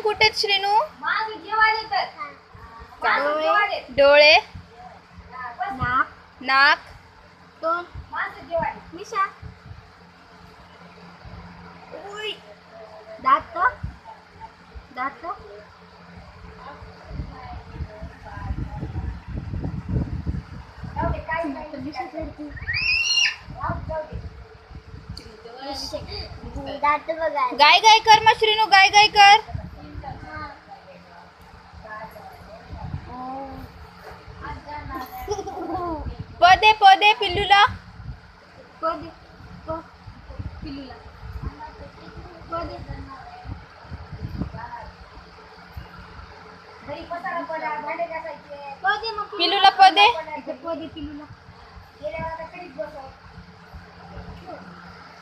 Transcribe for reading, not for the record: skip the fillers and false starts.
कुठे आहेत श्रीनू? डोळे, डोळे, नाक, नाक, तोंड, मिशा, दात, दात, दात बघा. गाय गाय कर मग श्रीनू, गाय गाय कर. पदे पदे पिल्लूला. पदे, पिल्लूला, पदे, पदे मग पिल्लूला पदे. पदे पिल्लूला.